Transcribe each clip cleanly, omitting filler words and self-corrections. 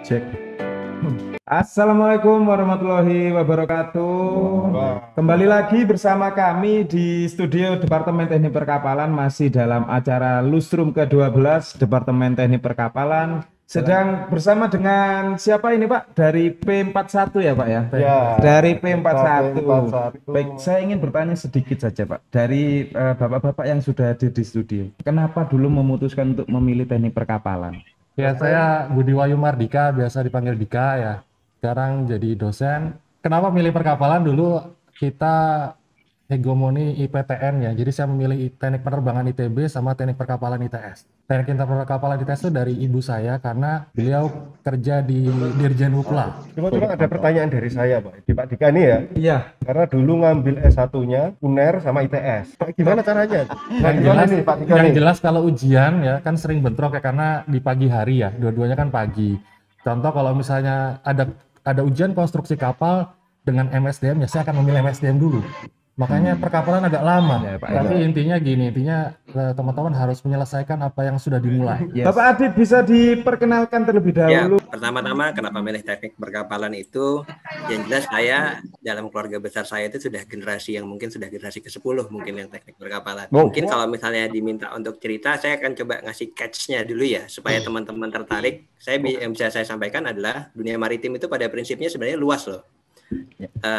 Cek. Assalamualaikum warahmatullahi wabarakatuh. Kembali lagi bersama kami di studio Departemen Teknik Perkapalan, masih dalam acara Lustrum ke-12 Departemen Teknik Perkapalan. Sedang bersama dengan siapa ini Pak? Dari P41 ya Pak ya? Ya, Dari P41. P41. Baik, saya ingin bertanya sedikit saja Pak. Dari bapak-bapak yang sudah hadir di studio. Kenapa dulu memutuskan untuk memilih teknik perkapalan? Ya, saya Budi Wayu Mardika, biasa dipanggil Dika ya. Sekarang jadi dosen. Kenapa milih perkapalan? Dulu kita hegemoni IPTN ya. Jadi saya memilih teknik penerbangan ITB sama teknik perkapalan ITS. Teknik perkapalan ITS itu dari ibu saya karena beliau kerja di Dirjen Hupla. Cuma ada pertanyaan dari saya, Pak. Di Pak Dika ini ya. Iya. Karena dulu ngambil S1-nya UNER sama ITS. Pak, gimana caranya? Nah, Yang gimana jelas, nih Pak Dika yang nih? jelas kalau ujian ya kan sering bentrok ya karena di pagi hari ya, dua-duanya kan pagi. Contoh kalau misalnya ada ujian konstruksi kapal dengan MSDM ya saya akan memilih MSDM dulu. Makanya perkapalan agak lama. Ya, Pak, Tapi intinya gini, teman-teman harus menyelesaikan apa yang sudah dimulai. Bapak Adit bisa diperkenalkan terlebih Ya, dahulu. pertama-tama kenapa milih teknik perkapalan itu, yang jelas saya dalam keluarga besar saya itu sudah generasi yang mungkin sudah generasi ke-10 mungkin yang teknik perkapalan. Mungkin kalau misalnya diminta untuk cerita, saya akan coba ngasih catch-nya dulu ya, supaya teman-teman tertarik. Yang bisa saya sampaikan adalah dunia maritim itu pada prinsipnya sebenarnya luas loh.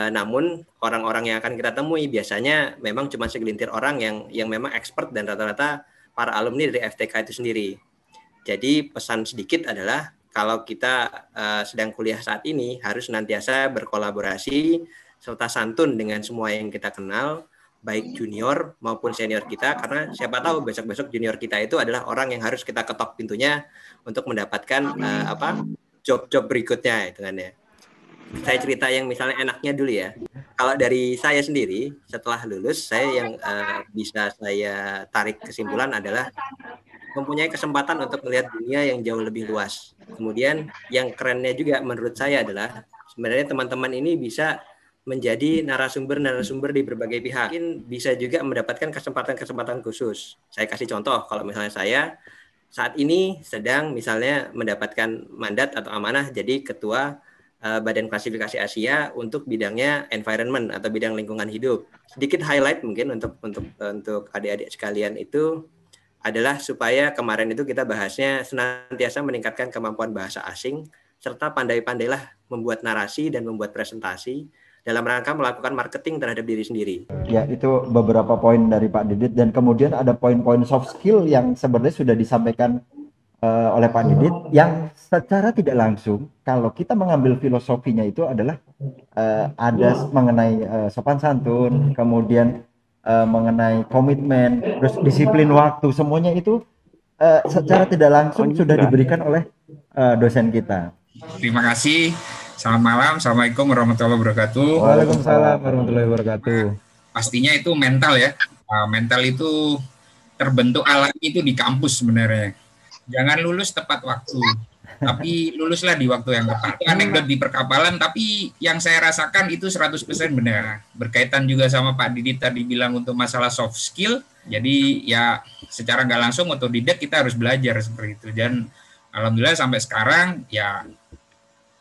Namun orang-orang yang akan kita temui biasanya memang cuma segelintir orang yang memang expert dan rata-rata para alumni dari FTK itu sendiri. Jadi pesan sedikit adalah kalau kita sedang kuliah saat ini harus senantiasa berkolaborasi serta santun dengan semua yang kita kenal, baik junior maupun senior kita, karena siapa tahu besok-besok junior kita itu adalah orang yang harus kita ketok pintunya untuk mendapatkan job-job berikutnya itu kan ya. Saya cerita yang misalnya enaknya dulu ya. Kalau dari saya sendiri setelah lulus, saya yang bisa saya tarik kesimpulan adalah mempunyai kesempatan untuk melihat dunia yang jauh lebih luas. Kemudian yang kerennya juga menurut saya adalah sebenarnya teman-teman ini bisa menjadi narasumber-narasumber di berbagai pihak. Mungkin bisa juga mendapatkan kesempatan-kesempatan khusus. Saya kasih contoh, kalau misalnya saya saat ini sedang misalnya mendapatkan mandat atau amanah jadi ketua Badan Klasifikasi Asia untuk bidangnya environment atau bidang lingkungan hidup. Sedikit highlight mungkin untuk adik-adik sekalian itu adalah supaya kemarin itu kita bahasnya senantiasa meningkatkan kemampuan bahasa asing serta pandai-pandailah membuat narasi dan membuat presentasi dalam rangka melakukan marketing terhadap diri sendiri. Ya, itu beberapa poin dari Pak Didit, dan kemudian ada poin-poin soft skill yang sebenarnya sudah disampaikan oleh Pak Didit, yang secara tidak langsung kalau kita mengambil filosofinya itu adalah ada mengenai sopan santun, kemudian mengenai komitmen, terus disiplin waktu, semuanya itu secara tidak langsung sudah diberikan oleh dosen kita. Terima kasih. Selamat malam. Assalamualaikum warahmatullahi wabarakatuh. Waalaikumsalam warahmatullahi wabarakatuh. Pastinya itu mental ya. Mental itu terbentuk alami itu di kampus sebenarnya. Jangan lulus tepat waktu, tapi luluslah di waktu yang tepat. Anekdot di perkapalan, tapi yang saya rasakan itu 100% benar. Berkaitan juga sama Pak Didit tadi bilang untuk masalah soft skill. Jadi ya secara nggak langsung otodidak kita harus belajar seperti itu. Dan alhamdulillah sampai sekarang ya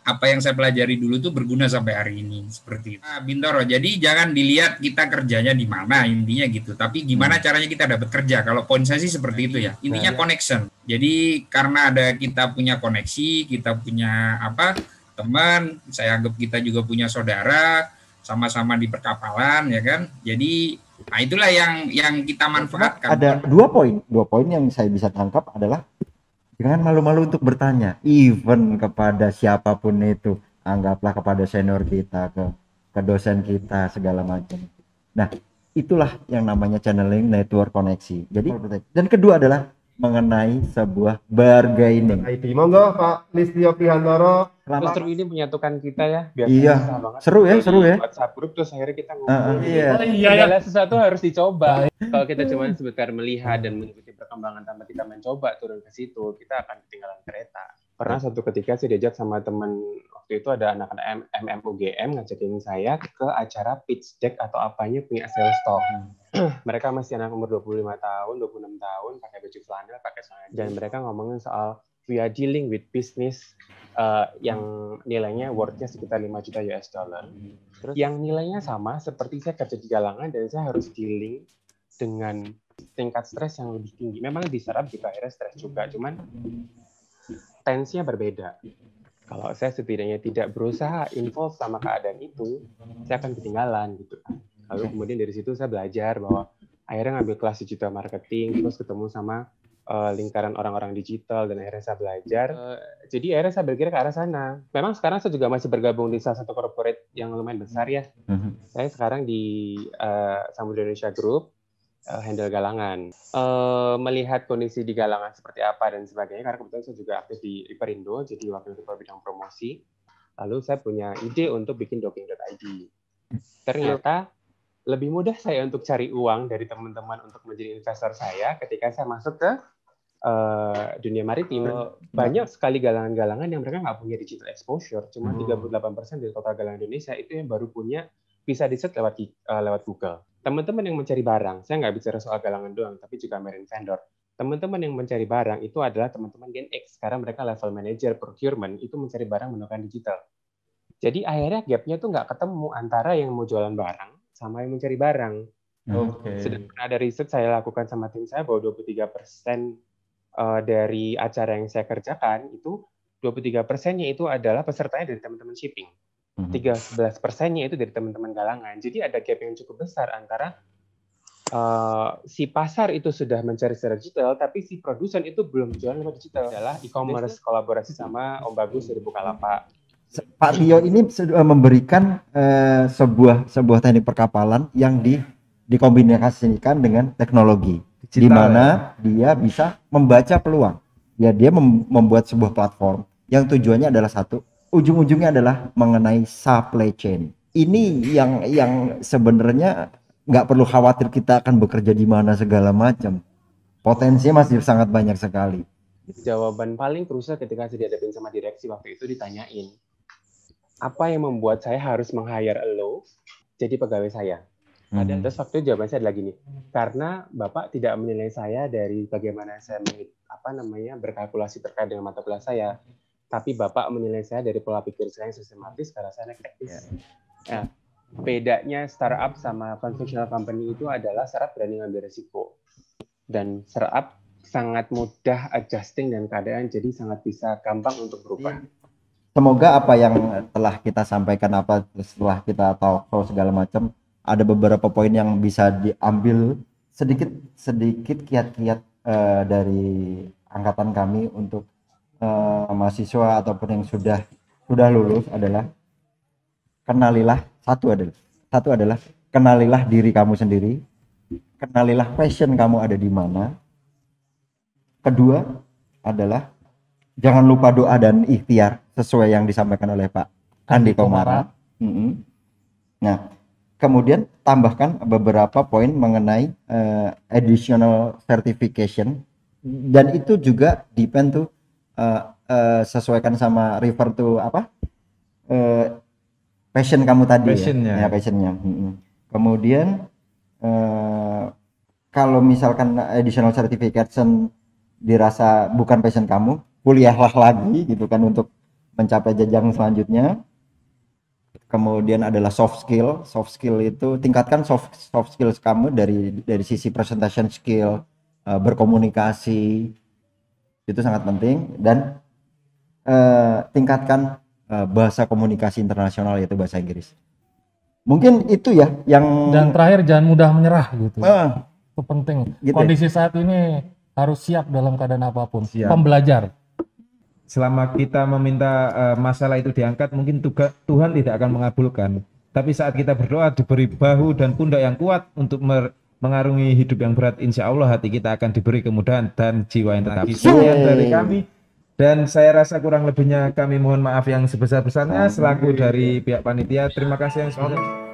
apa yang saya pelajari dulu tuh berguna sampai hari ini seperti itu. Nah, Bintoro, jadi jangan dilihat kita kerjanya di mana intinya gitu, tapi gimana caranya kita dapat kerja. Kalau poin saya sih seperti itu ya. Intinya connection. Jadi karena ada kita punya koneksi, kita punya teman, saya anggap kita juga punya saudara, sama-sama di perkapalan ya kan. Jadi nah itulah yang kita manfaatkan. Ada dua poin yang saya bisa tangkap adalah jangan malu-malu untuk bertanya, even kepada siapapun itu, anggaplah kepada senior kita, ke dosen kita, segala macam. Nah, itulah yang namanya channeling network koneksi. Jadi, dan kedua adalah mengenai sebuah bargaining. ID monggo Pak Listio Prihantoro. Lustrum ini menyatukan kita ya. Iya, seru ya. WhatsApp grup terus akhirnya kita ngobrol. Segala sesuatu harus dicoba. Kalau kita cuma sebentar melihat dan mengikuti perkembangan tanpa kita mencoba turun ke situ, kita akan ketinggalan kereta. Pernah suatu ketika saya diajak sama teman, waktu itu ada anak-anak MMUGM ngajakin saya ke acara pitch deck atau apanya punya sales talk. Mereka masih anak umur 25 tahun, 26 tahun, pakai baju flanel, pakai celana. Dan mereka ngomongin soal we are dealing with business yang nilainya worth-nya sekitar 5 juta US dollar. Terus yang nilainya sama seperti saya kerja di galangan dan saya harus dealing dengan tingkat stres yang lebih tinggi. Memang di startup juga akhirnya stres juga, cuman tensinya berbeda. Kalau saya setidaknya tidak berusaha involve sama keadaan itu, saya akan ketinggalan gitu. Lalu kemudian dari situ saya belajar bahwa akhirnya ngambil kelas digital marketing, terus ketemu sama lingkaran orang-orang digital, dan akhirnya saya belajar. Jadi akhirnya saya bergerak ke arah sana. Memang sekarang saya juga masih bergabung di salah satu corporate yang lumayan besar ya. Saya sekarang di Samudra Indonesia Group, handle galangan. Melihat kondisi di galangan seperti apa dan sebagainya, karena kebetulan saya juga aktif di Riperindo, jadi wakil ketua bidang promosi. Lalu saya punya ide untuk bikin docking.id. Ternyata lebih mudah saya untuk cari uang dari teman-teman untuk menjadi investor saya ketika saya masuk ke dunia maritim. Banyak sekali galangan-galangan yang mereka nggak punya digital exposure, cuma 38% dari total galangan Indonesia itu yang baru punya, bisa di-search lewat Google. Teman-teman yang mencari barang, saya nggak bicara soal galangan doang, tapi juga marine vendor. Teman-teman yang mencari barang itu adalah teman-teman Gen X, karena mereka level manager procurement itu mencari barang menggunakan digital. Jadi akhirnya gap-nya tuh nggak ketemu antara yang mau jualan barang sama yang mencari barang. Sedangkan ada riset saya lakukan sama tim saya bahwa 23% dari acara yang saya kerjakan itu 23%-nya itu adalah pesertanya dari teman-teman shipping. 13%-nya itu dari teman-teman galangan. Jadi ada gap yang cukup besar antara si pasar itu sudah mencari secara digital, tapi si produsen itu belum jualan lewat digital. Adalah e-commerce kolaborasi sama Om Bagus dari Bukalapak. Pak Tio ini memberikan sebuah teknik perkapalan yang dikombinasikan dengan teknologi, di mana dia bisa membaca peluang. Ya, dia membuat sebuah platform yang tujuannya adalah satu, ujung-ujungnya adalah mengenai supply chain. Ini yang sebenarnya nggak perlu khawatir kita akan bekerja di mana segala macam. Potensinya masih sangat banyak sekali. Jawaban paling krusial ketika saya dihadapin sama direksi waktu itu ditanyain, apa yang membuat saya harus meng-hire lo jadi pegawai saya? Terus waktu itu jawaban saya adalah gini, karena Bapak tidak menilai saya dari bagaimana saya berkalkulasi terkait dengan mata kuliah saya, tapi Bapak menilai saya dari pola pikir saya yang sistematis karena saya anak teknis. Nah, bedanya startup sama conventional company itu adalah startup berani ngambil resiko, dan startup sangat mudah adjusting dan keadaan, jadi sangat bisa gampang untuk berubah. Semoga apa yang telah kita sampaikan, setelah kita tahu segala macam, ada beberapa poin yang bisa diambil sedikit kiat-kiat dari angkatan kami untuk mahasiswa ataupun yang sudah lulus adalah satu adalah kenalilah diri kamu sendiri, kenalilah passion kamu ada di mana. Kedua adalah jangan lupa doa dan ikhtiar sesuai yang disampaikan oleh Pak Andi Komara. Nah, kemudian tambahkan beberapa poin mengenai additional certification, dan itu juga depend tuh sesuaikan sama refer to passion kamu tadi. Passionnya. Kemudian kalau misalkan additional certification dirasa bukan passion kamu, kuliahlah lagi gitu kan untuk mencapai jenjang selanjutnya. Kemudian adalah soft skill itu tingkatkan soft skills kamu dari sisi presentation skill, berkomunikasi itu sangat penting, dan tingkatkan bahasa komunikasi internasional yaitu bahasa Inggris. Mungkin itu ya yang, dan terakhir jangan mudah menyerah gitu. Itu penting. Gitu. Kondisi saat ini harus siap dalam keadaan apapun. Pembelajar. Selama kita meminta masalah itu diangkat, mungkin Tuhan tidak akan mengabulkan. Tapi saat kita berdoa diberi bahu dan pundak yang kuat untuk mengarungi hidup yang berat, insya Allah hati kita akan diberi kemudahan dan jiwa yang tetap. Sekian dari kami. Dan saya rasa kurang lebihnya kami mohon maaf yang sebesar-besarnya selaku dari pihak panitia. Terima kasih yang sebesar.